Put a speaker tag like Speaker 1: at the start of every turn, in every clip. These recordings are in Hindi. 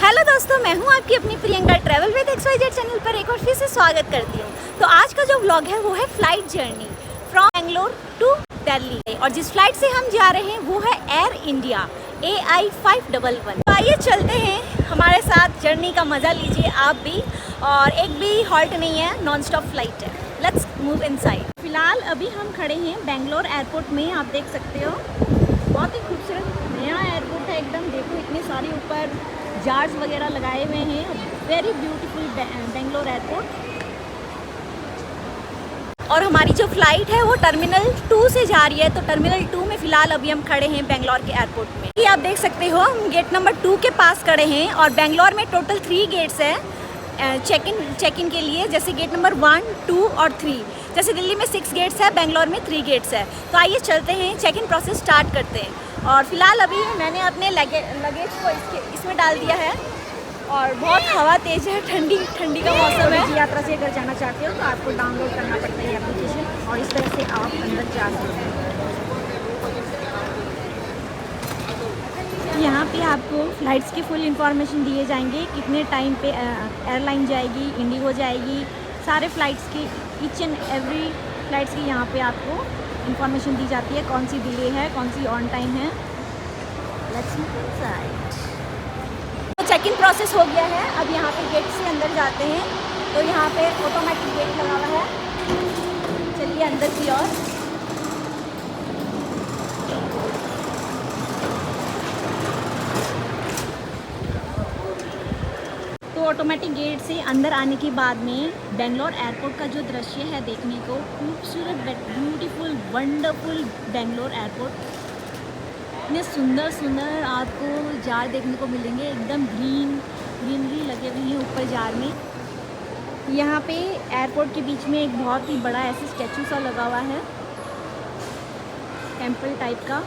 Speaker 1: हेलो दोस्तों, मैं हूं आपकी अपनी Priyanka travel with XYZ channel पर एक बार फिर से स्वागत करती हूं। तो आज का जो व्लॉग है वो है flight journey from Bangalore to Delhi, और जिस फ्लाइट से हम जा रहे हैं वो है एयर इंडिया AI 511। तो आइए चलते हैं, हमारे साथ जर्नी का मज़ा लीजिए आप भी, और एक भी हॉल्ट नहीं है, नॉन स्टॉप फ्लाइट है। Let's move inside. फिलहाल अभी हम खड़े हैं बेंगलोर एयरपोर्ट में, आप देख सकते हो बहुत ही खूबसूरत नया एयरपोर्ट है एकदम। देखो इतने सारे ऊपर जार्स वगैरह लगाए हुए हैं, वेरी ब्यूटीफुल बेंगलोर एयरपोर्ट। और हमारी जो फ्लाइट है वो टर्मिनल 2 से जा रही है, तो टर्मिनल 2 में फ़िलहाल अभी हम खड़े हैं बेंगलोर के एयरपोर्ट में। ये आप देख सकते हो, हम गेट नंबर 2 के पास खड़े हैं, और बेंगलोर में टोटल 3 गेट्स है चेक इन के लिए, जैसे गेट नंबर 1, 2 और 3। जैसे दिल्ली में 6 गेट्स है, बेंगलोर में 3 गेट्स है। तो आइए चलते हैं, चेक इन प्रोसेस स्टार्ट करते हैं। और फिलहाल अभी मैंने अपने लगेज को इसमें डाल दिया है, और बहुत हवा तेज़ है, ठंडी का मौसम है। यात्रा से अगर जाना चाहते हो तो आपको डाउनलोड करना पड़ता है एप्लीकेशन, और इस तरह से आप अंदर जा सकते हैं। यहाँ पे आपको फ़्लाइट्स की फुल इंफॉर्मेशन दिए जाएंगे, कितने टाइम पे एयरलाइन जाएगी, इंडिगो जाएगी, सारे फ़्लाइट्स की ईच एंड एवरी फ़्लाइट्स की यहाँ पे आपको इंफॉर्मेशन दी जाती है, कौन सी डिले है, कौन सी ऑन टाइम है। Let's move inside. तो चेक इन प्रोसेस हो गया है, अब यहाँ पे गेट से अंदर जाते हैं। तो यहाँ पे ऑटोमेटिक गेट लगा हुआ है, चलिए अंदर की ओर। तो ऑटोमेटिक गेट से अंदर आने के बाद में बेंगलोर एयरपोर्ट का जो दृश्य है देखने को, खूबसूरत ब्यूटीफुल वंडरफुल बेंगलोर एयरपोर्ट। इतने सुंदर आपको जार देखने को मिलेंगे, एकदम ग्रीनरी लगे हुए हैं ऊपर जार में। यहाँ पे एयरपोर्ट के बीच में एक बहुत ही बड़ा ऐसे स्टैचू सा लगा हुआ है, टेम्पल टाइप का।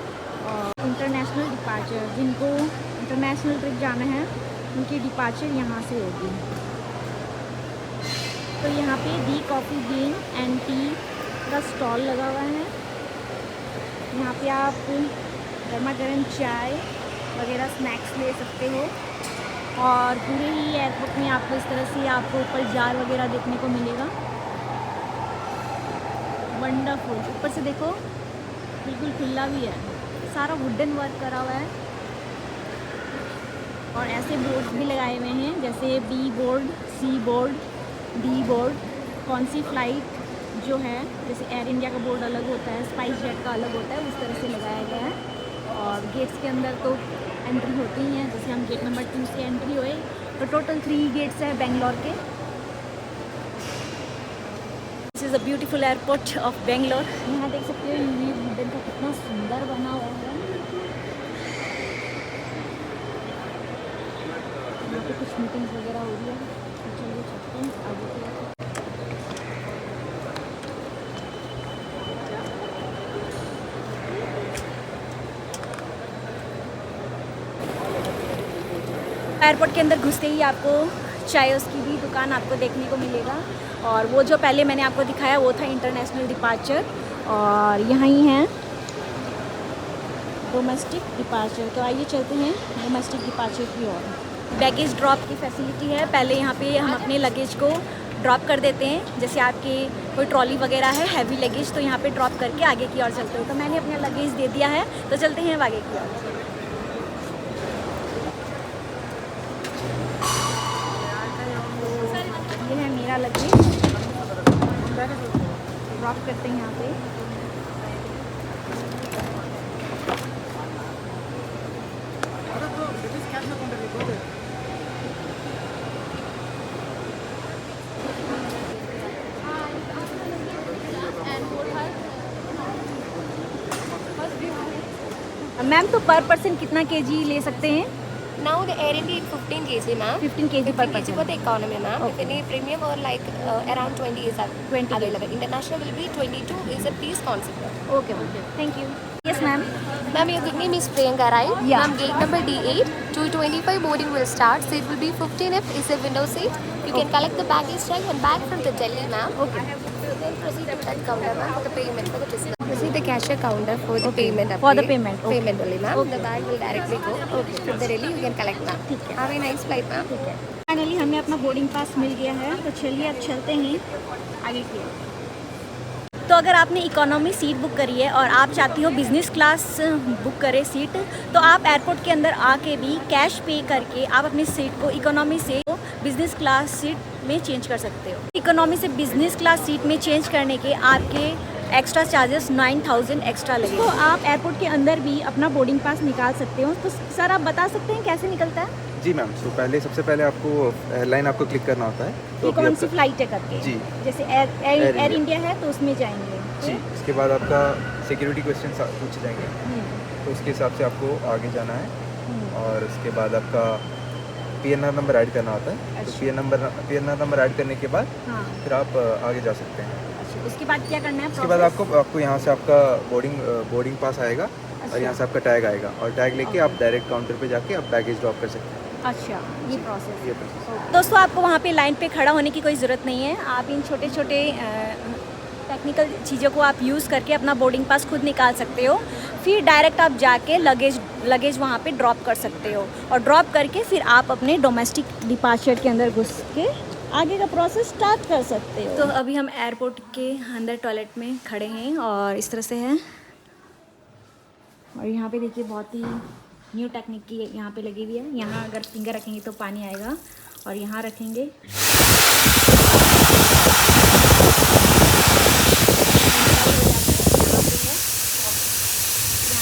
Speaker 1: और इंटरनेशनल डिपार्चर, जिनको इंटरनेशनल ट्रिप जाना है उनकी डिपार्चर यहाँ से होगी। तो यहाँ पे दी कॉफ़ी बीन एंड टी का स्टॉल लगा हुआ है। यहाँ पे आप गर्मा गर्म चाय वगैरह स्नैक्स ले सकते हो, और पूरे ही एयरपोर्ट में आपको इस तरह से आपको ऊपर जार वगैरह देखने को मिलेगा। वंडरफुल। ऊपर से देखो बिल्कुल खुला भी है, सारा वुडन वर्क करा हुआ है, और ऐसे बोर्ड्स भी लगाए हुए हैं, जैसे B board, C board, D board, कौन सी फ़्लाइट जो है, जैसे एयर इंडिया का बोर्ड अलग होता है, स्पाइस जेट का अलग होता है, उस तरह से लगाया गया है। और गेट्स के अंदर तो एंट्री होती ही है, जैसे हम गेट नंबर 2 से एंट्री हुए, तो टोटल 3 गेट्स हैं बेंगलोर के। This is a beautiful airport of Bangalore. यहाँ देख सकते हो ये वुडन का कितना सुंदर बना हुआ है। यहाँ पे कुछ मीटिंग्स वगैरह हो रही है, तो चलिए चलते हैं आगे की ओर। एयरपोर्ट के अंदर घुसते ही आपको चाय की भी दुकान आपको देखने को मिलेगा, और वो जो पहले मैंने आपको दिखाया वो था इंटरनेशनल डिपार्चर, और यहाँ ही है डोमेस्टिक डिपार्चर। तो आइए चलते हैं डोमेस्टिक डिपार्चर की ओर। बैगेज ड्रॉप की फैसिलिटी है, पहले यहाँ पे हम अपने लगेज को ड्रॉप कर देते हैं। जैसे आपके कोई ट्रॉली वगैरह है, हैवी लगेज, तो यहाँ पे ड्रॉप करके आगे की ओर चलते हो। तो मैंने अपना लगेज दे दिया है, तो चलते हैं आगे की ओर। ये है मेरा लगेज, ड्रॉप करते हैं यहाँ पे। मैम, तो पर पर्सन कितना केजी ले सकते हैं?
Speaker 2: Now the Air India is 15 kg, ma'am.
Speaker 1: 15 kg per
Speaker 2: 15 kg
Speaker 1: person.
Speaker 2: for the economy, ma'am.
Speaker 1: Okay.
Speaker 2: If any premium or like around 20 is
Speaker 1: 20
Speaker 2: available. International will be 22 is a piece concept.
Speaker 1: Okay okay, thank you. Yes ma'am.
Speaker 2: Ma'am, your good name is Priyanka, right?
Speaker 1: Yeah.
Speaker 2: Ma'am, gate number D8, 225 boarding will start. Seat will be 15F is a window seat. You can collect the baggage tag and bag from the Delhi, ma'am.
Speaker 1: Okay.
Speaker 2: Then proceed to that counter, ma'am, for the payment for the business. This is the cashier counter for the payment.
Speaker 1: For the
Speaker 2: update.
Speaker 1: payment, okay.
Speaker 2: Payment only, ma'am.
Speaker 1: Okay.
Speaker 2: The bag will directly go.
Speaker 1: Okay.
Speaker 2: To the Delhi, you can collect, ma'am.
Speaker 1: ठीक है।
Speaker 2: Have a nice flight, ma'am.
Speaker 1: ठीक है। फाइनली हमें अपना बोर्डिंग पास मिल गया है, तो चलिए अब चलते हैं आगे की ओर। तो अगर आपने इकोनॉमी सीट बुक करी है और आप चाहती हो बिज़नेस क्लास बुक करें सीट, तो आप एयरपोर्ट के अंदर आके भी कैश पे करके आप अपनी सीट को इकोनॉमी से बिज़नेस क्लास सीट में चेंज कर सकते हो। इकोनॉमी से बिज़नेस क्लास सीट में चेंज करने के आपके एक्स्ट्रा चार्जेस 9000 एक्स्ट्रा लगे। तो आप एयरपोर्ट के अंदर भी अपना बोर्डिंग पास निकाल सकते हो। तो सर आप बता सकते हैं कैसे निकलता है?
Speaker 3: जी मैम, तो सबसे पहले आपको एयरलाइन आपको क्लिक करना होता है।
Speaker 1: तो कौन सी फ्लाइट है करके?
Speaker 3: जी,
Speaker 1: जैसे एयर इंडिया है तो उसमें जाएंगे
Speaker 3: जी। इसके बाद आपका सिक्योरिटी क्वेश्चन पूछे जाएंगे, तो उसके हिसाब से आपको आगे जाना है। और उसके बाद आपका PNR नंबर ऐड करना होता है। तो PNR नंबर ऐड करने के बाद फिर आप आगे जा सकते हैं।
Speaker 1: अच्छा, उसके बाद क्या करना है?
Speaker 3: उसके बाद आपको यहाँ से आपका बोर्डिंग पास आएगा और यहाँ से आपका टैग आएगा, और टैग लेके आप डायरेक्ट काउंटर पे जाके आप बैगेज ड्रॉप कर सकते हैं।
Speaker 1: अच्छा, ये प्रोसेस।
Speaker 3: प्रोसेस।
Speaker 1: दोस्तों आपको वहाँ पे लाइन पे खड़ा होने की कोई ज़रूरत नहीं है। आप इन छोटे छोटे टेक्निकल चीज़ों को आप यूज़ करके अपना बोर्डिंग पास खुद निकाल सकते हो। फिर डायरेक्ट आप जाके लगेज वहाँ पे ड्रॉप कर सकते हो, और ड्रॉप करके फिर आप अपने डोमेस्टिक डिपार्चर के अंदर घुस के आगे का प्रोसेस स्टार्ट कर सकते हो। तो अभी हम एयरपोर्ट के अंदर टॉयलेट में खड़े हैं और इस तरह से है। और यहाँ पे देखिए बहुत ही न्यू टेक्निक की यहाँ पे लगी हुई है। यहाँ अगर फिंगर रखेंगे तो पानी आएगा, और यहाँ रखेंगे यहाँ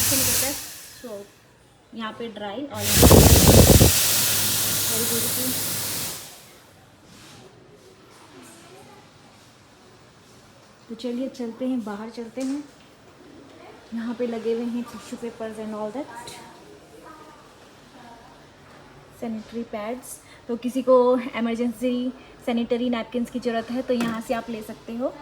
Speaker 1: से निकलता है सोप, यहाँ पे ड्राई और वेरी ब्यूटीफुल। तो चलिए चलते हैं, बाहर चलते हैं। यहाँ पे लगे हुए हैं tissue papers and all that, sanitary pads. तो किसी को इमरजेंसी सैनिटरी नैपकिन्स की ज़रूरत है तो यहाँ से आप ले सकते हो।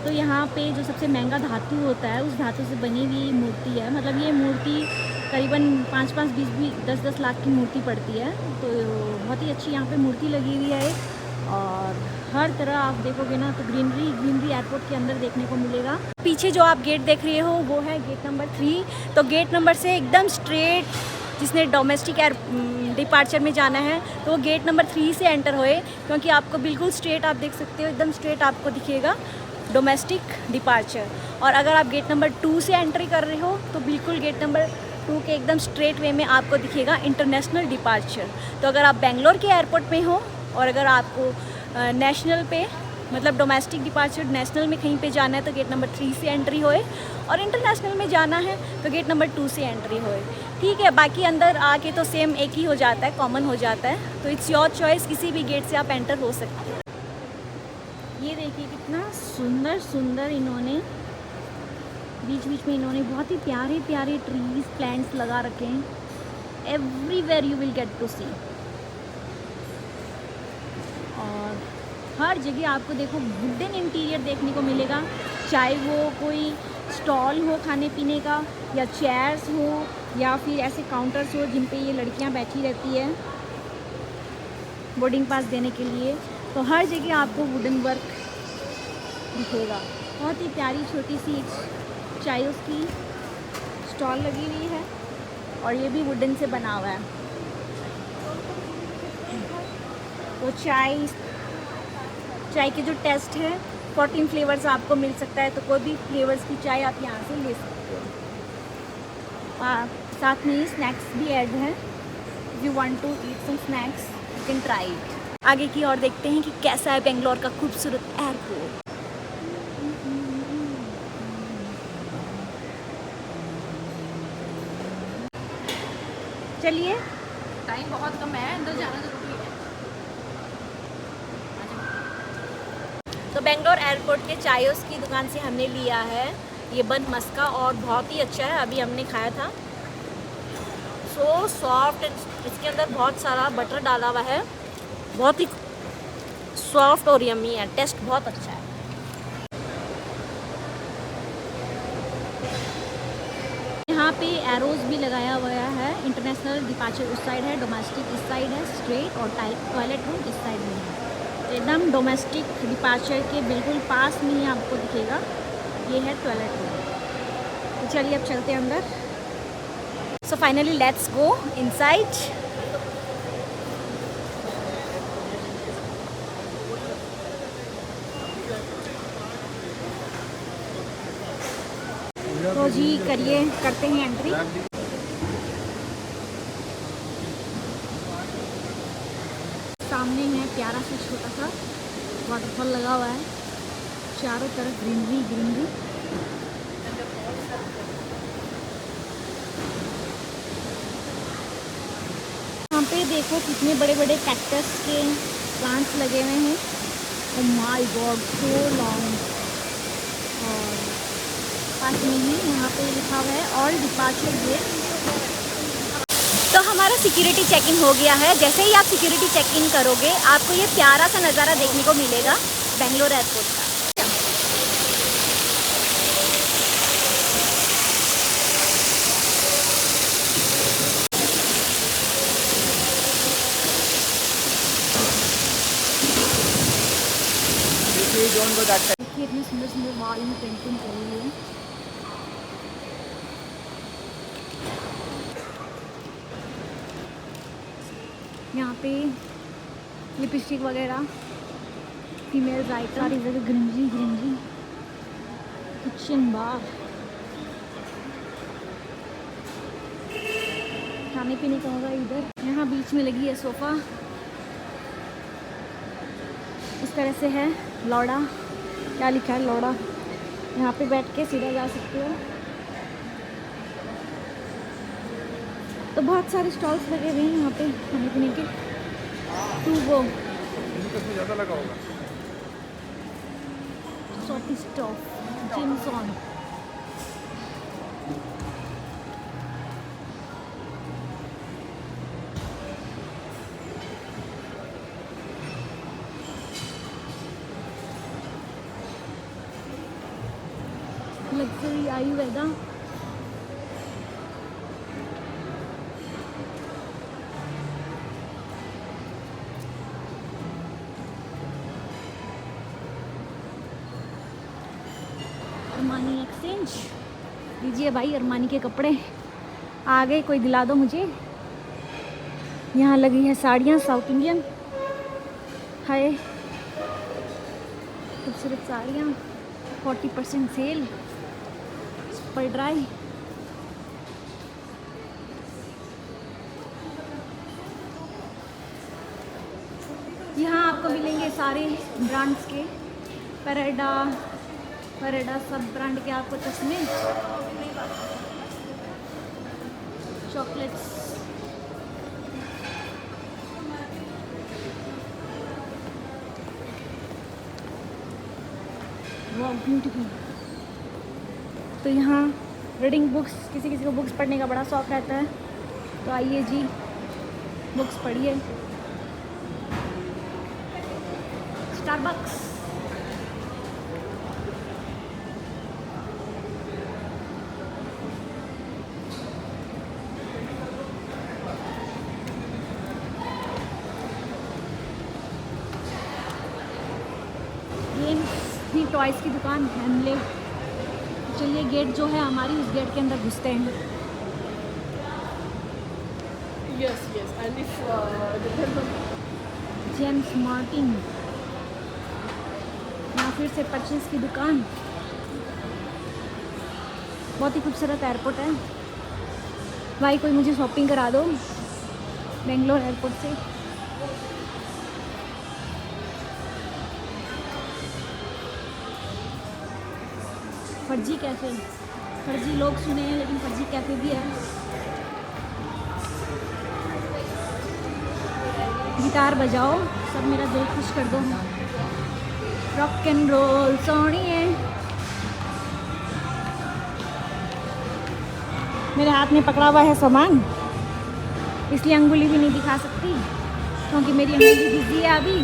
Speaker 1: तो यहाँ पे जो सबसे महंगा धातु होता है, उस धातु से बनी हुई मूर्ति है। मतलब ये मूर्ति करीबन 5-5, 20-20, 10-10 लाख की मूर्ति पड़ती है। तो बहुत ही अच्छी यहाँ पे मूर्ति लगी हुई है, और हर तरह आप देखोगे ना तो ग्रीनरी एयरपोर्ट के अंदर देखने को मिलेगा। पीछे जो आप गेट देख रहे हो वो है गेट नंबर 3। तो गेट नंबर से एकदम स्ट्रेट जिसने डोमेस्टिक एयर डिपार्चर में जाना है तो वो गेट नंबर 3 से एंटर होए, क्योंकि आपको बिल्कुल स्ट्रेट आप देख सकते हो, एकदम स्ट्रेट आपको दिखेगा डोमेस्टिक डिपार्चर। और अगर आप गेट नंबर 2 से एंट्री कर रहे हो तो बिल्कुल गेट नंबर 2 के एकदम स्ट्रेट वे में आपको दिखेगा इंटरनेशनल डिपार्चर। तो अगर आप बेंगलोर के एयरपोर्ट में हो और अगर आपको नेशनल पे मतलब डोमेस्टिक डिपार्चर नेशनल में कहीं पे जाना है तो गेट नंबर 3 से एंट्री होए, और इंटरनेशनल में जाना है तो गेट नंबर 2 से एंट्री होए। ठीक है, बाकी अंदर आके तो सेम एक ही हो जाता है, कॉमन हो जाता है। तो इट्स योर चॉइस, किसी भी गेट से आप एंटर हो सकते हैं। ये देखिए कितना सुंदर इन्होंने बीच में इन्होंने बहुत ही प्यारे ट्रीज प्लांट्स लगा रखे हैं। Everywhere you will get to see, और हर जगह आपको देखो वुडन इंटीरियर देखने को मिलेगा, चाहे वो कोई स्टॉल हो खाने पीने का, या चेयर्स हो, या फिर ऐसे काउंटर्स हो जिन पे ये लड़कियां बैठी रहती है बोर्डिंग पास देने के लिए। तो हर जगह आपको वुडन वर्क दिखेगा। बहुत ही प्यारी छोटी सी चाय उसकी स्टॉल लगी हुई है, और ये भी वुडन से बना हुआ है। तो चाय के जो टेस्ट है 14 फ्लेवर्स आपको मिल सकता है, तो कोई भी फ्लेवर्स की चाय आप यहाँ से ले सकते हो। साथ में स्नैक्स भी ऐड है। If you want to eat some snacks you can try it. आगे की ओर देखते हैं कि कैसा है बेंगलोर का खूबसूरत एयरपोर्ट। चलिए,
Speaker 4: टाइम बहुत कम है, अंदर जाना जरूरी है।
Speaker 1: तो बेंगलोर एयरपोर्ट के चायोस की दुकान से हमने लिया है ये बन मस्का, और बहुत ही अच्छा है। अभी हमने खाया था, सो सॉफ्ट। इसके अंदर बहुत सारा बटर डाला हुआ है, बहुत ही सॉफ्ट और यम्मी है। टेस्ट बहुत अच्छा है। यहाँ पे एरोज भी लगाया हुआ है। इंटरनेशनल डिपार्चर उस साइड है, डोमेस्टिक इस साइड है, स्ट्रेट, और टॉयलेट रूम इस साइड में है। एकदम डोमेस्टिक डिपार्चर के बिल्कुल पास में ही आपको दिखेगा, ये है टॉयलेट रूम। तो चलिए अब चलते हैं अंदर। So finally let's go inside. तो जी करिए, करते हैं एंट्री। सामने है प्यारा सा छोटा सा वाटरफॉल लगा हुआ है, चारों तरफ ग्रीनरी ग्रीनरी। यहाँ पे देखो कितने बड़े बड़े कैक्टस के प्लांट्स लगे हुए हैं। Oh my God, so long. और पास में ही यहाँ पे लिखा हुआ है ऑल डिपार्चर गेट। तो हमारा सिक्योरिटी चेक इन हो गया है। जैसे ही आप सिक्योरिटी चेक इन करोगे आपको ये प्यारा सा नज़ारा देखने को मिलेगा बेंगलोर एयरपोर्ट का। देखिए इतनी सुंदर सुंदर वॉल में पेंटिंग करी है। यहाँ पे लिपस्टिक वगैरह, फीमेल राइटर, सारी जगह ग्रीनरी ग्रीनरी। किचन बार, खाने पीने का होगा इधर। यहाँ बीच में लगी है सोफ़ा। इस तरह से है लौड़ा, क्या लिखा है लौड़ा। यहाँ पे बैठ के सीधा जा सकते हो। तो बहुत सारे स्टॉल्स लगे हुए हैं यहाँ पे खाने पीने के। टू वो
Speaker 3: ज़्यादा लगा होगा।
Speaker 1: सॉटी स्टॉफ, जिम्स ऑन। लग्जरी आयुर्वेदा। अरमानी एक्सचेंज, दीजिए भाई अरमानी के कपड़े आ गए, कोई दिला दो मुझे। यहाँ लगी है साड़ियाँ साउथ इंडियन, है खूबसूरत साड़ियाँ। 40% सेल, सुपर ड्राई। यहाँ आपको मिलेंगे सारे ब्रांड्स के, परेडा सब ब्रांड के आपको चश्मे, चॉकलेट्स। वाह ब्यूटीफुल। तो यहाँ रीडिंग बुक्स, किसी किसी को बुक्स पढ़ने का बड़ा शौक रहता है, तो आइए जी बुक्स पढ़िए। स्टारबक्स, ये टॉयज़ की दुकान हैमले। चलिए गेट जो है हमारी, उस गेट के अंदर घुसते हैं।
Speaker 4: Yes, and if depends on
Speaker 1: James Martin, यहाँ फिर से परचेज की दुकान। बहुत ही खूबसूरत एयरपोर्ट है भाई, कोई मुझे शॉपिंग करा दो बेंगलोर एयरपोर्ट से। फर्जी कैफ़े, फर्जी लोग सुने हैं लेकिन फर्जी कैफ़े भी है। गिटार बजाओ, सब मेरा दिल खुश कर दो। रॉक एंड रोल सोनी है। मेरे हाथ में पकड़ा हुआ है सामान, इसलिए अंगुली भी नहीं दिखा सकती क्योंकि मेरी अंगुली बिजी है अभी।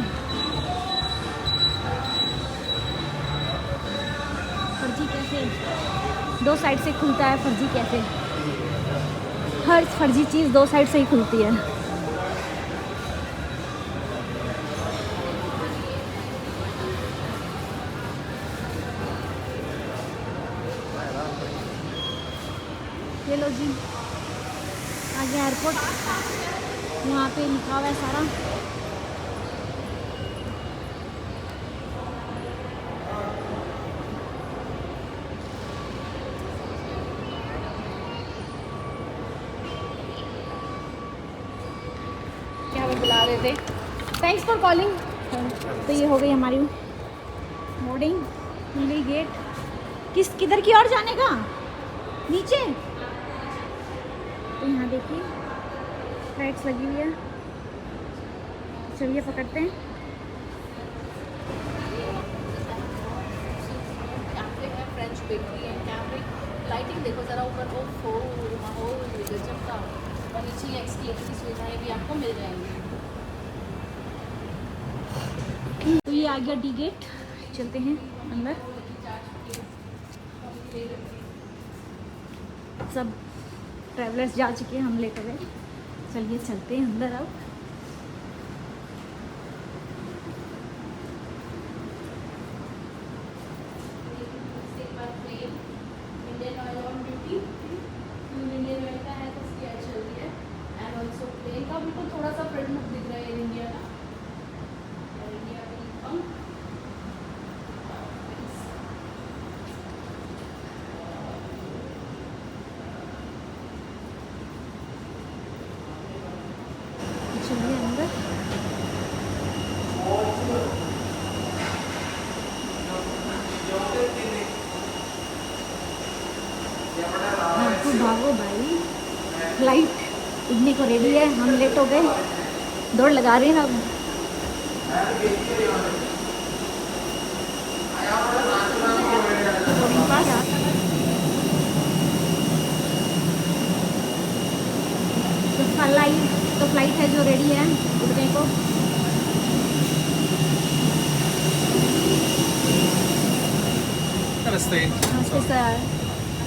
Speaker 1: फर्जी कैफ़े दो साइड से खुलता है। फर्जी कैफ़े, हर फर्जी चीज़ दो साइड से ही खुलती है। ये लो जी, आगे एयरपोर्ट, यहाँ पे लिखा हुआ है सारा।
Speaker 2: क्या हमें बुला रहे थे। Thanks for calling.
Speaker 1: तो ये हो गई हमारी बोर्डिंग, खुल गई गेट। किधर की ओर जाने का? नीचे। तो यहाँ देखिए लाइट्स लगी हुई है। चलिए पकड़ते हैं।
Speaker 2: French bakery and cambric lighting देखो जरा ऊपर, ओ माहौल गजब का। और नीचे एक्सक्लेटिव की सुविधाएं भी आपको मिल जाएंगी।
Speaker 1: तो ये आ गया डी गेट, चलते हैं अंदर। सब ट्रैवलर्स जा चुके हैं, हम लेट हो गए। चलिए चलते हैं अंदर अब।
Speaker 2: Indian oil on duty, Indian oil का है तो उसकी ऐड चल रही है। एंड ऑल्सो प्लेन का बिल्कुल थोड़ा सा फ्रंट लुक दिख रहा है एयर इंडिया का। एयर इंडिया का पंख
Speaker 1: चलिए अंदर। भागो भाई, फ्लाइट उड़ने को रेडी है, हम लेट हो गए, दौड़ लगा रहे हैं अब। तो फ्लाइट है जो रेडी है उड़ने को।
Speaker 5: नमस्ते।
Speaker 1: नमस्ते sir.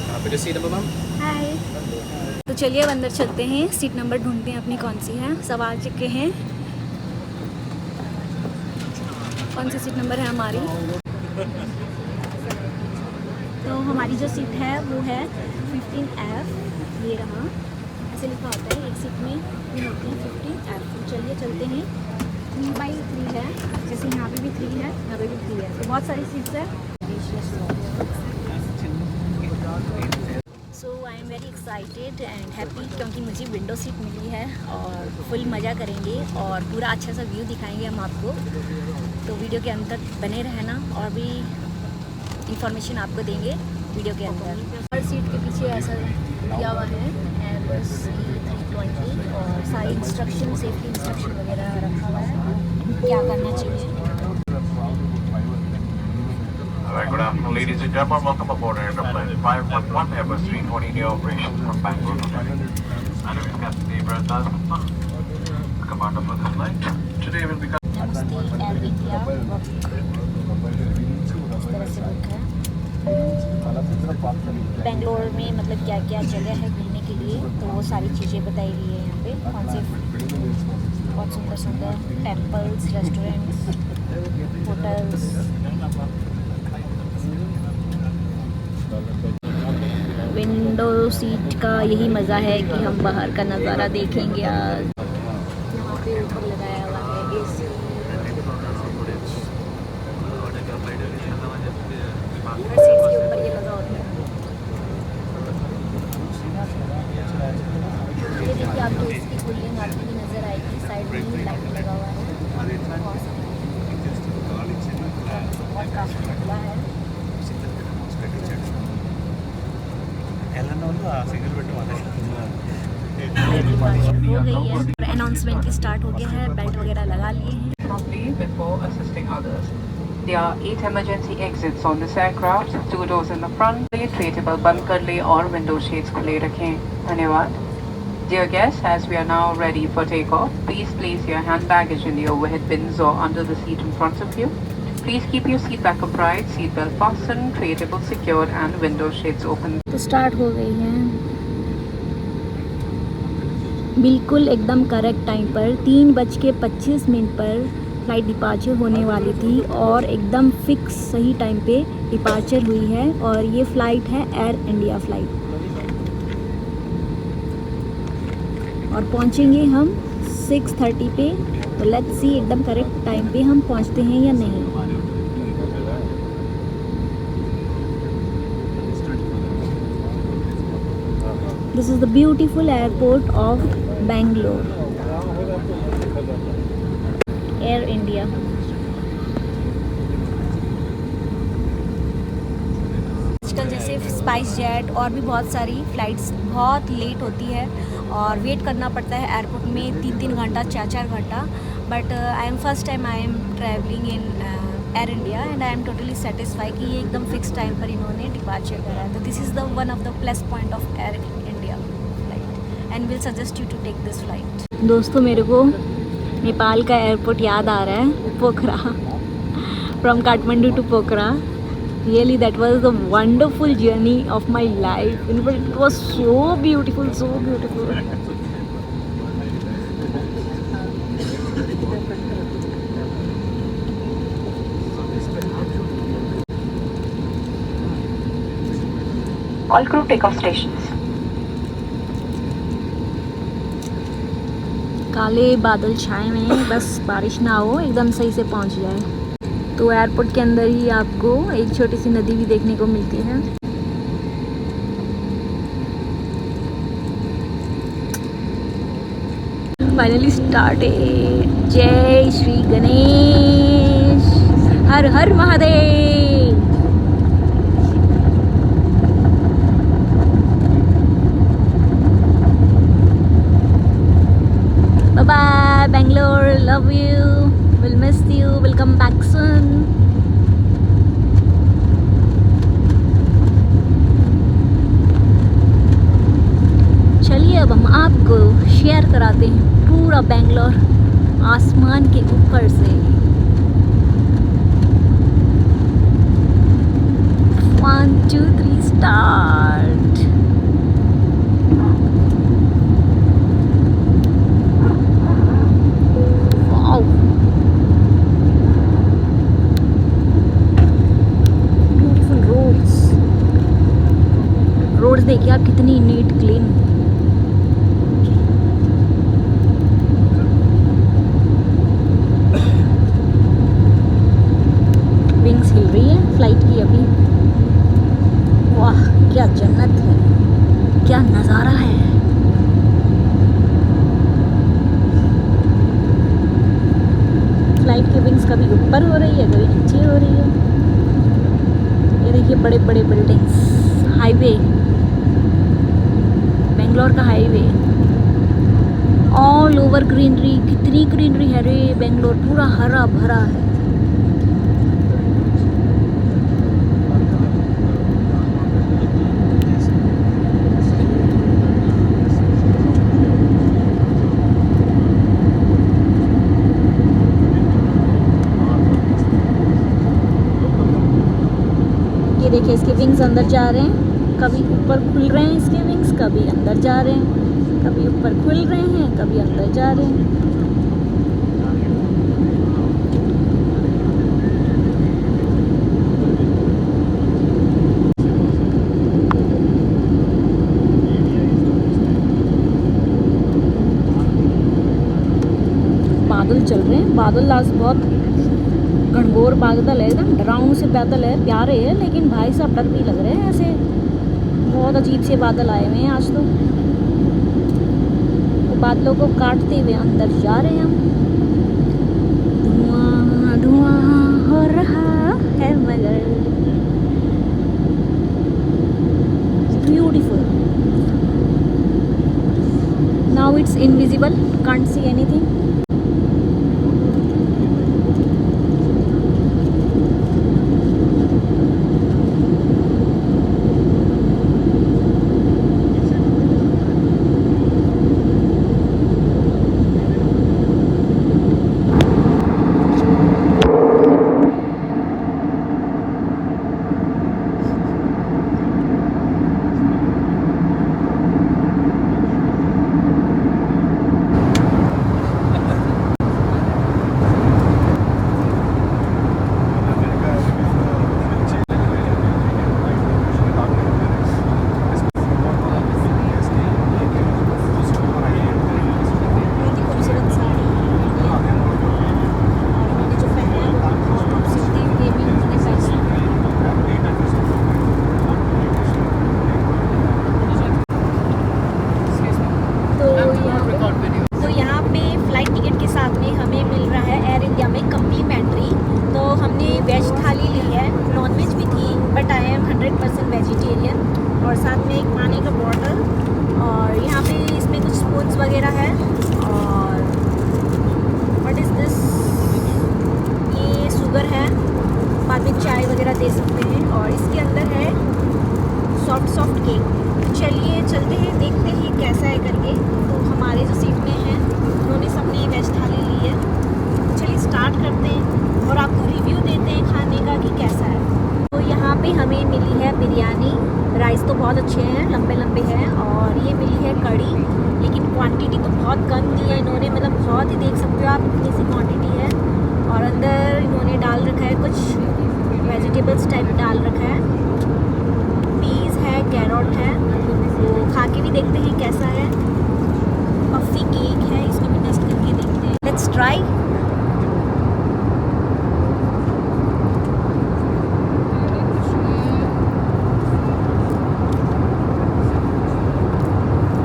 Speaker 5: Happy to see you, ma'am.
Speaker 1: हाय। तो चलिए अब अंदर चलते हैं, सीट नंबर ढूंढते हैं अपनी कौन सी है। सब आ चुके हैं। कौन सी सीट नंबर है हमारी? तो हमारी जो सीट है वो है 15F। ये रहा, ऐसे लिखा होता है, एक सीट में ये होती है 15F। तो चलिए चलते हैं। 3/3 है, जैसे यहाँ पे भी 3 है, यहाँ पे भी 3 है, तो बहुत सारी सीट्स है। So I am very excited and happy, क्योंकि मुझे विंडो सीट मिली है और फुल मज़ा करेंगे और पूरा अच्छा सा व्यू दिखाएंगे हम आपको। तो वीडियो के अंत तक बने रहना और भी इंफॉर्मेशन आपको देंगे वीडियो के अंदर। हर सीट के पीछे ऐसा दिया हुआ है एयरबस A320 और सारी इंस्ट्रक्शन, सेफ्टी इंस्ट्रक्शन वगैरह रखा हुआ है, क्या करना चाहिए।
Speaker 6: Alright, good afternoon, ladies and gentlemen. Welcome aboard airplane 511 Airbus 320 neo operations from Bangalore to Delhi. My name is Captain Deepa Dasgupta, commander for the flight. Today we'll be
Speaker 1: नमस्ते एयर इंडिया, इस तरह से बुक है। बेंगलोर में मतलब क्या क्या जगह है घूमने के लिए, तो वो सारी चीज़ें बताई गई है यहाँ पे। कौन से बहुत सुंदर सुंदर temples, restaurants, hotels. Window seat का यही मज़ा है कि हम बाहर का नज़ारा देखेंगे आज। यहाँ पे ऊपर लगाया हुआ है AC। हर सीट के ऊपर ये लगा होता है। ये देखिए आपको इसकी कूलिंग आती हुई नज़र आएगी। साइड में ही लाइट लगा हुआ है और काफ़ी खुला है। हो गई है, अनाउंसमेंट भी स्टार्ट हो गया है, बेल्ट वगैरह लगा लिए हैं।
Speaker 7: properly before assisting others. There are 8 emergency exits on this aircraft, 2 doors in the front, inflatable बंद कर ले और window shades खुले रखें। धन्यवाद। Dear guests, as we are now ready for takeoff, please place your hand baggage in the overhead bins or under the seat in front of you. Please keep your seat back upright, seat belt fastened, tray table secured and window shades open.
Speaker 1: तो स्टार्ट हो गई है बिल्कुल एकदम करेक्ट टाइम पर 3:25 पर फ़्लाइट डिपार्चर होने वाली थी और एकदम फिक्स सही टाइम पे डिपार्चर हुई है। और ये फ़्लाइट है एयर इंडिया फ़्लाइट। और पहुंचेंगे हम 6:30 पे। तो लेट्स सी एकदम करेक्ट टाइम पे हम पहुंचते हैं या नहीं। This is the beautiful airport of Bangalore, air India. आजकल जैसे स्पाइस जेट और भी बहुत सारी फ़्लाइट्स बहुत लेट होती है और वेट करना पड़ता है एयरपोर्ट में 3-3 घंटा 4-4 घंटा। But I am first time I am travelling in air India and I am totally satisfy कि ये एकदम फिक्स टाइम पर इन्होंने डिपार्चर करा है। तो this is the one of the plus point of Air India flight and will suggest you to take this flight. दोस्तों मेरे को नेपाल का एयरपोर्ट याद आ रहा है, Pokhara, from Kathmandu to Pokhara. Really, that was the wonderful journey of my life. In fact, it was so beautiful, so beautiful.
Speaker 7: All crew take off stations.
Speaker 1: काले बादल छाए हुए हैं, बस बारिश ना हो, एकदम सही से पहुंच जाए। तो एयरपोर्ट के अंदर ही आपको एक छोटी सी नदी भी देखने को मिलती है। Finally started. जय श्री गणेश, हर हर Mahadev. Bye bye Bangalore, love you, will miss you, will come back soon. चलिए अब हम आपको शेयर कराते हैं पूरा बेंगलोर आसमान के ऊपर से। 1 2 3 स्टार्ट। वाओ, रोड्स देखिए आप कितनी नीट क्लीन। विंग्स हिल रही है फ्लाइट की अभी। वाह क्या जन्नत है, क्या नज़ारा है। फ्लाइट की विंग्स कभी ऊपर हो रही है, कभी नीचे हो रही है। ये देखिए बड़े बड़े बिल्डिंग्स, हाईवे, बेंगलोर का हाईवे, ऑल ओवर ग्रीनरी। कितनी ग्रीनरी है रे, बेंगलोर पूरा हरा भरा है। ये देखिए इसके विंग्स अंदर जा रहे हैं, कभी ऊपर खुल रहे हैं इसके विंग्स, कभी अंदर जा रहे हैं, कभी ऊपर खुल रहे हैं, कभी अंदर जा रहे हैं। बादल चल रहे हैं, बादल आज बहुत घनघोर बादल है, एकदम डरावने से बादल है, प्यारे है लेकिन भाई साहब डर भी लग रहे हैं। ऐसे बहुत अजीब से बादल आए हुए हैं आज तो बादलों को काटते हुए अंदर जा रहे हैं हम। धुआं धुआं हो रहा है मगर beautiful. Now it's invisible, can't see anything. में हमें मिल रहा है एयर इंडिया में कम्प्लीमेंट्री। तो हमने वेज थाली ली है, नॉन वेज भी थी बट आई एम 100% वेजिटेरियन। और साथ में एक पानी का बॉटल, और यहाँ पे इसमें कुछ स्पून्स वगैरह है। और व्हाट इज़ दिस, ये शुगर है, बाद में चाय वगैरह दे सकते हैं। और इसके अंदर है सॉफ्ट केक। चलिए चलते हैं, देखते हैं कैसा है करके। तो हमारे जो सीट में हैं उन्होंने सबने वेज थाली ली है। चलिए स्टार्ट करते हैं और आपको रिव्यू देते हैं खाने का कि कैसा है। तो यहाँ पे हमें मिली है बिरयानी, राइस तो बहुत अच्छे हैं, लंबे लंबे हैं। और ये मिली है कड़ी, लेकिन क्वांटिटी तो बहुत कम दी है इन्होंने, मतलब बहुत ही, देख सकते हो आप इतनी सी क्वांटिटी है। और अंदर इन्होंने डाल रखा है कुछ वेजिटेबल्स टाइप डाल रखा है, पीस है, कैरोट है। तो खा के भी देखते हैं कैसा है। पफ्फी केक है, इसको भी टेस्ट करके देखते हैं। Let's try.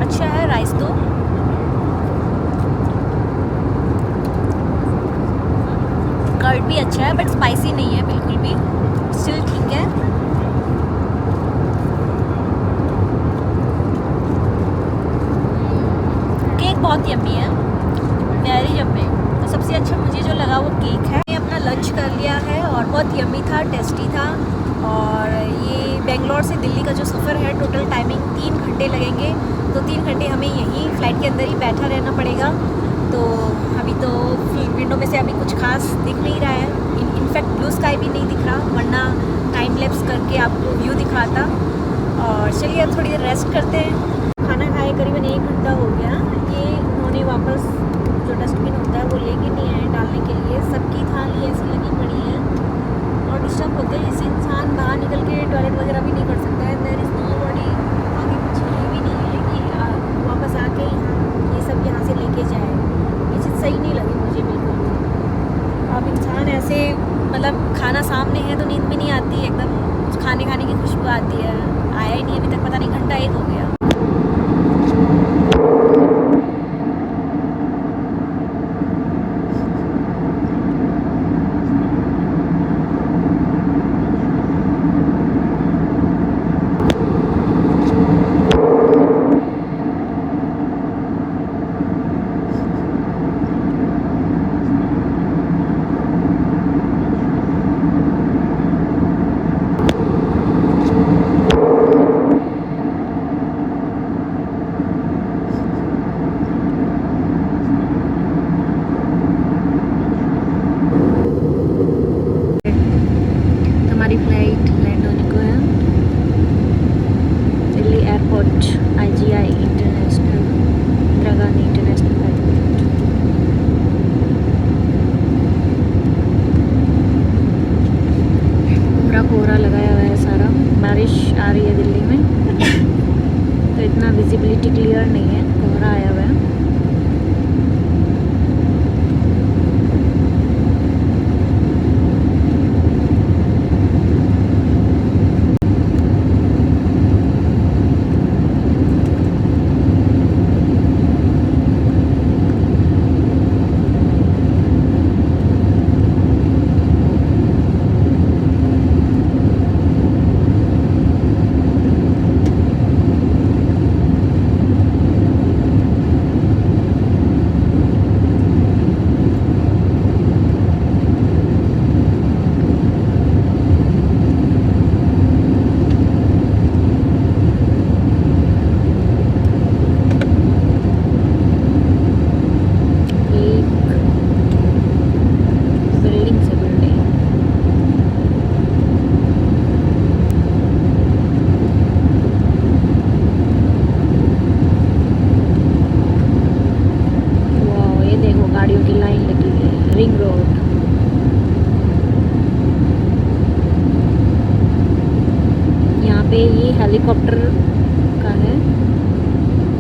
Speaker 1: अच्छा है राइस तो। कर्ड भी अच्छा है बट स्पाइसी नहीं है बिल्कुल भी, स्टिल ठीक है। केक बहुत यम्मी है, वेरी यम्मी। तो सबसे अच्छा मुझे जो लगा वो केक है। मैंने अपना लंच कर लिया है और बहुत यम्मी था, टेस्टी था। और ये बेंगलोर से दिल्ली का जो सफ़र है, टोटल टाइमिंग 3 घंटे लगेंगे। तो 3 घंटे हमें यहीं फ्लाइट के अंदर ही बैठा रहना पड़ेगा। तो अभी तो विंडो में से अभी कुछ खास दिख नहीं रहा है, इनफैक्ट ब्लू स्काई भी नहीं दिख रहा, वरना टाइम लैप्स करके आपको व्यू दिखाता। और चलिए अब थोड़ी देर रेस्ट करते हैं। खाना खाए करीबन 1 घंटा हो गया। ये उन्होंने वापस जो डस्टबिन होता है वो लेके नहीं आए डालने के लिए। सबकी थाली ऐसी लगी पड़ी है और डिस्टर्ब होते हैं, इससे इंसान बाहर निकल के टॉयलेट वगैरह भी नहीं कर सकता है। देयर इज़ नो बॉडी, आगे कुछ ये भी नहीं है कि वापस आके ये सब यहाँ से लेके जाए। ये चीज़ सही नहीं लगी मुझे बिल्कुल भी। अब इंसान ऐसे, मतलब खाना सामने है तो नींद भी नहीं आती, एकदम खाने की खुशबू आती है। आया ही नहीं अभी तक, पता नहीं घंटा 1 हो गया। हमारी फ्लाइट लैंड होने को है Delhi airport, IGI international, Indira Gandhi international airport. पूरा कोहरा लगाया हुआ है सारा, बारिश आ रही है दिल्ली में तो इतना विजिबिलिटी क्लियर नहीं है, कोहरा आया हुआ है। पे ये हेलीकॉप्टर का है,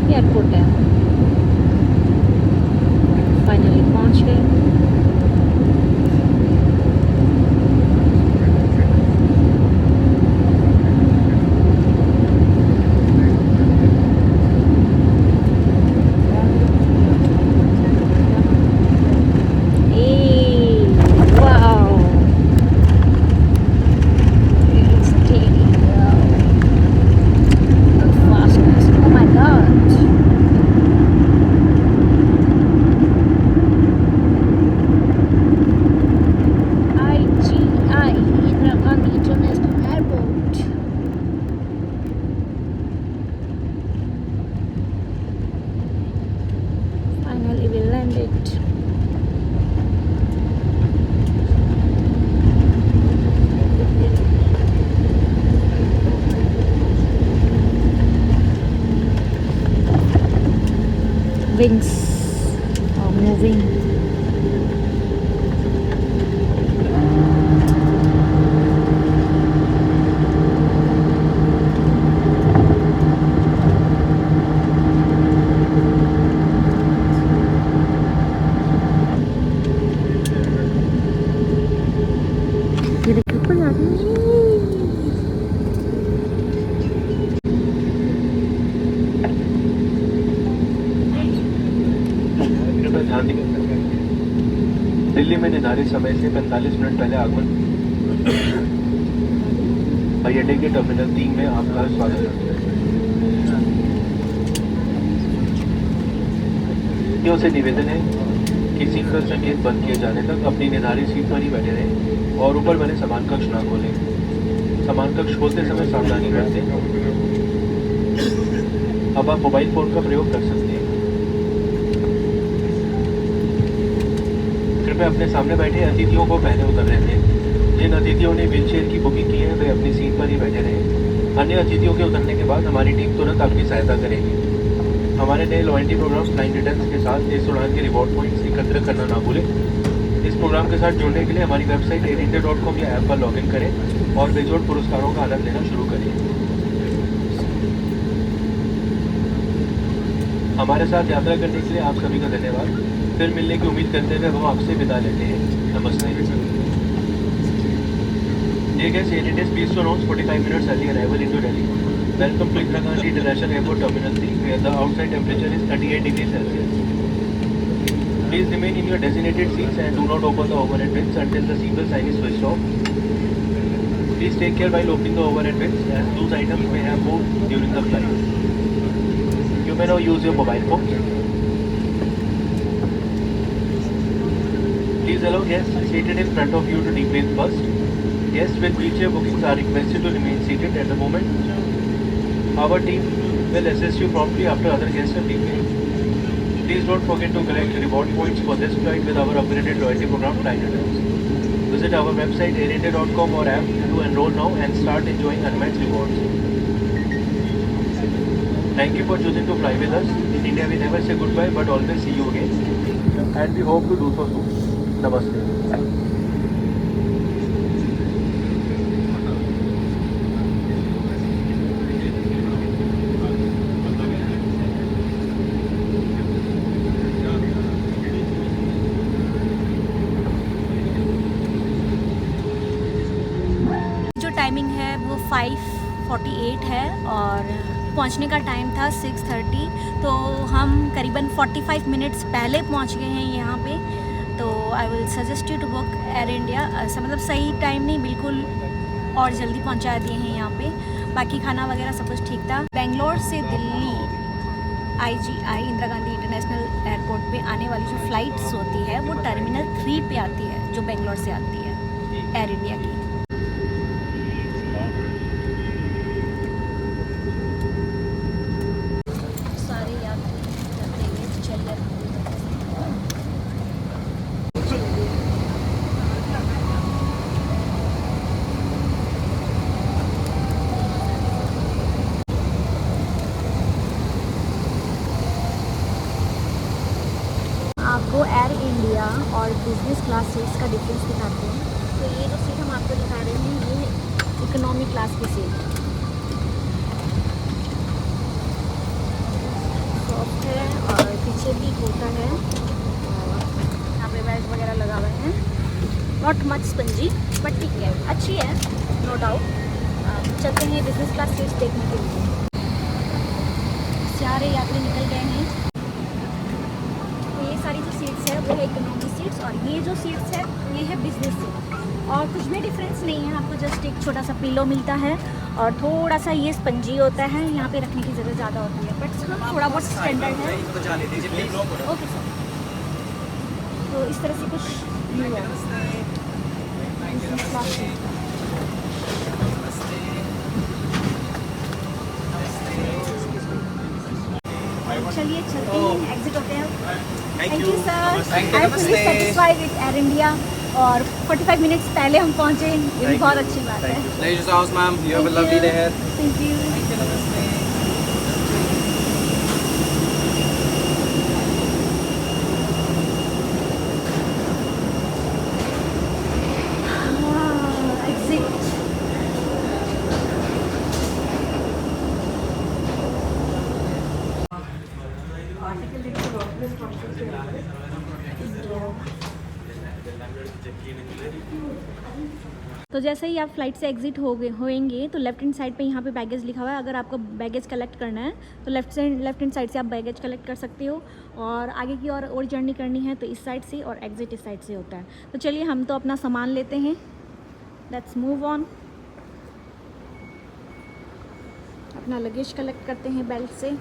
Speaker 1: एयरपोर्ट है। फाइनली पहुंच गए। wings are moving. ये देखो ऊपर जा रही है।
Speaker 8: कृपया ध्यान दें, दिल्ली में निर्धारित समय से 45 मिनट पहले आगमन हवाई अड्डे के टर्मिनल 3 में आपका स्वागत है। यात्रियों से निवेदन है कि सीट का संकेत बंद किए जाने तक अपनी निर्धारित सीट पर ही बैठे रहें और ऊपर बने सामान कक्ष न खोलें। सामान कक्ष खोलते समय सावधानी बरतें। अब आप मोबाइल फोन का प्रयोग कर सकते हैं। कृपया अपने सामने बैठे अतिथियों को पहले उतर रहने दें। जिन अतिथियों ने व्हीलचेयर की बुकिंग की है वे अपनी सीट पर ही बैठे रहें। अन्य अतिथियों के उतरने के बाद हमारी टीम तुरंत आपकी सहायता करेगी। हमारे नए लॉयल्टी प्रोग्राम फ्लाइंग रिटर्न्स के साथ इस उड़ान के रिवॉर्ड पॉइंट्स एकत्र करना ना भूलें। इस प्रोग्राम के साथ जुड़ने के लिए हमारी वेबसाइट airindia.com या ऐप पर लॉगिन करें और बेजोड़ पुरस्कारों का आनंद लेना शुरू करें। हमारे साथ यात्रा करने के लिए आप सभी का धन्यवाद। फिर मिलने की उम्मीद करते हुए हम आपसे विदा लेते हैं। नमस्ते। Dear guests, Air India is pleased to announce 45 minutes early arrival into Delhi. Welcome to Indira Gandhi International Airport Terminal 3, where the outside temperature is 38 degrees Celsius. Please remain in your designated seats and do not open the overhead bins until the seatbelt sign is switched off. Please take care while opening the overhead bins, as those items may have moved during the flight. You may now use your mobile phone. Please allow guests seated in front of you to debrief first. Guests with wheelchair bookings are requested to remain seated at the moment. Our team will assist you promptly after other guests have debriefed. Please don't forget to collect reward points for this flight with our upgraded loyalty program Flight Returns. Visit our website airindia.com or app to enroll now and start enjoying unmatched rewards. Thank you for choosing to fly with us. In India we never say goodbye but always see you again. And we hope to do so soon. Namaste.
Speaker 1: Timing है वो 5:48 है और पहुंचने का टाइम था 6:30, तो हम करीबन 45 मिनट्स पहले पहुंच गए हैं यहाँ पे। तो I will suggest you to book Air India. ऐसा मतलब सही टाइम नहीं, बिल्कुल और जल्दी पहुंचा दिए हैं यहाँ पे। बाकी खाना वगैरह सब कुछ ठीक था। बेंगलोर से Delhi IGI Indira Gandhi international airport पे आने वाली जो फ़्लाइट्स होती है वो टर्मिनल 3 पे आती है, जो बेंगलोर से आती है एयर इंडिया की। आपको एयर इंडिया और बिजनेस क्लास सीट्स का डिफरेंस दिखाते हैं। तो ये जो सीट हम आपको दिखा रहे हैं ये इकोनॉमी क्लास की सीट सॉफ्ट है और पीछे भी होता है और यहाँ पे बैग वगैरह लगा हुए हैं। नॉट मच स्पंजी बट ठीक है, अच्छी है, नो डाउट। चलते हैं बिजनेस क्लास सीट्स देखने के लिए। सारे यात्री निकल गए हैं। सारी जो सीट्स है वो है इकोनॉमी सीट्स और ये जो सीट्स है ये है बिजनेस सीट। और कुछ भी डिफरेंस नहीं है, आपको जस्ट एक छोटा सा पिलो मिलता है और थोड़ा सा ये स्पंजी होता है, यहाँ पे रखने की जगह ज़्यादा होती है, बट थोड़ा बहुत स्टैंडर्ड है। ओके सर, तो इस तरह से कुछ व्यू है। चलिए चलते हैं, एग्जिट होते हैं। Thank you sir, I am fully satisfied with air India और 45 मिनट्स पहले हम पहुंचे, ये भी बहुत अच्छी बात है।
Speaker 5: Pleasure is ours, ma'am. You have a lovely day ahead.
Speaker 1: Thank you. तो जैसे ही आप फ्लाइट से एग्जिट होएंगे तो लेफ्ट हैंड साइड पे यहाँ पे बैगेज लिखा हुआ है। अगर आपको बैगेज कलेक्ट करना है तो लेफ्ट हैंड साइड से आप बैगेज कलेक्ट कर सकते हो, और आगे की और जर्नी करनी है तो इस साइड से, और एग्जिट इस साइड से होता है। तो चलिए हम तो अपना सामान लेते हैं, लेट्स मूव ऑन। अपना लगेज कलेक्ट करते हैं बेल्ट से।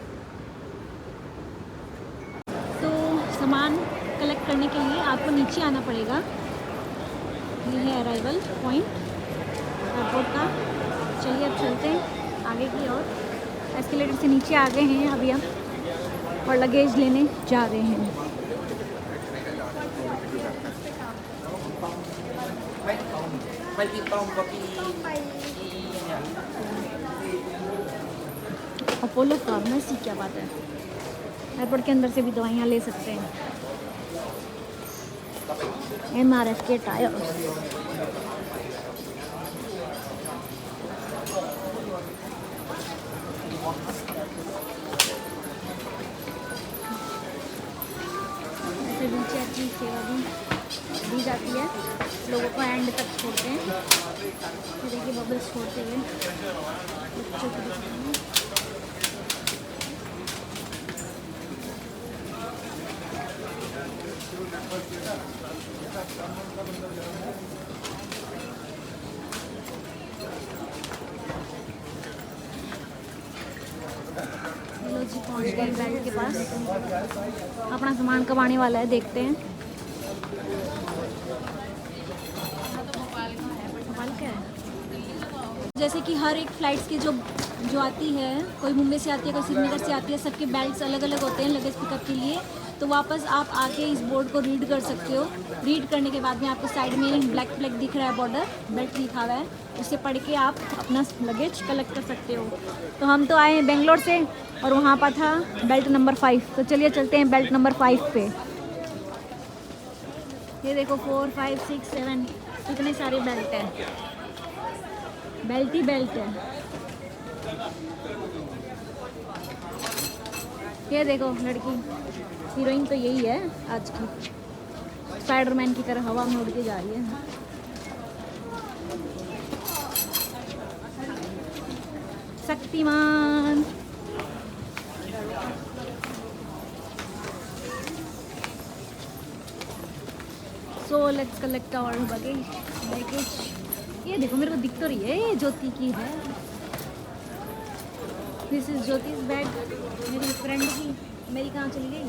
Speaker 1: तो सामान कलेक्ट करने के लिए आपको नीचे आना पड़ेगा। ये है अराइवल पॉइंट एयरपोर्ट का। चलिए अब चलते हैं आगे की ओर। एस्केलेटर से नीचे आ गए हैं अभी हम, और लगेज लेने जा रहे हैं। अपोलो फार्मेसी, क्या बात है। एयरपोर्ट के अंदर से भी दवाइयाँ ले सकते हैं। MRF के टायर। ऐसे नीचे अच्छी सेवा भी दी जाती है, लोगों को एंड तक छोड़ते हैं। ये देखिए बबल्स छोड़ते हुए बच्चों को दिख रहे हैं। लो जी, पहुंच गए बेल्ट के पास। अपना सामान कब आने वाला है देखते हैं। मोबाइल क्या है? जैसे कि हर एक फ्लाइट्स की जो आती है, कोई मुंबई से आती है, कोई श्रीनगर से आती है, सबके बेल्ट्स अलग अलग होते हैं लगेज पिकअप के लिए। तो वापस आप आके इस बोर्ड को रीड कर सकते हो। रीड करने के बाद में आपको साइड में ब्लैक फ्लैग दिख रहा है, बॉर्डर बेल्ट लिखा हुआ है, उसे पढ़ के आप अपना लगेज कलेक्ट कर सकते हो। तो हम तो आए हैं बेंगलोर से, और वहाँ पर था बेल्ट नंबर 5। तो चलिए चलते हैं बेल्ट नंबर 5 पे। ये देखो 4, 5, 6, 7 इतने सारे बेल्ट हैं, बेल्ट ही बेल्ट है। ये देखो लड़की, हीरोइन तो यही है आज की, स्पाइडरमैन की तरह हवा में उड़ के जा रही है। Shaktimaan. So let's collect our baggage. ये देखो मेरे को दिख तो रही है, ये ज्योति की है। दिस इज ज्योति's बैग, मेरी फ्रेंड की। मेरी कहाँ चली गई?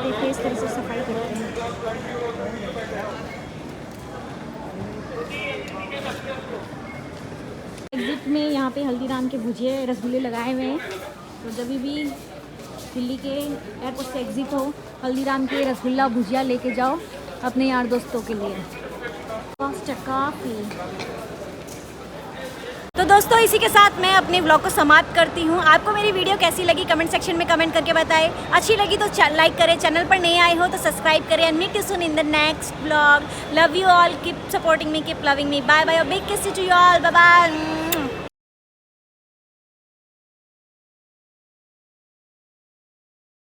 Speaker 1: देखिए इस तरह से सफाई करते हैं। एग्जिट में यहाँ पे हल्दीराम के भुजिए रसगुल्ले लगाए हुए हैं। तो जब भी दिल्ली के एयरपोर्ट से एग्जिट हो, हल्दीराम के रसगुल्ला भुजिया लेके जाओ अपने यार दोस्तों के लिए। कॉस्ट काफ़ी। तो दोस्तों इसी के साथ मैं अपने व्लॉग को समाप्त करती हूँ। आपको मेरी वीडियो कैसी लगी कमेंट सेक्शन में कमेंट करके बताएं। अच्छी लगी तो लाइक करें, चैनल पर नए आए हो तो सब्सक्राइब करें। And meet you soon in the next vlog. Love you all, keep supporting me, keep loving me. Bye bye, big kiss to you all, bye bye.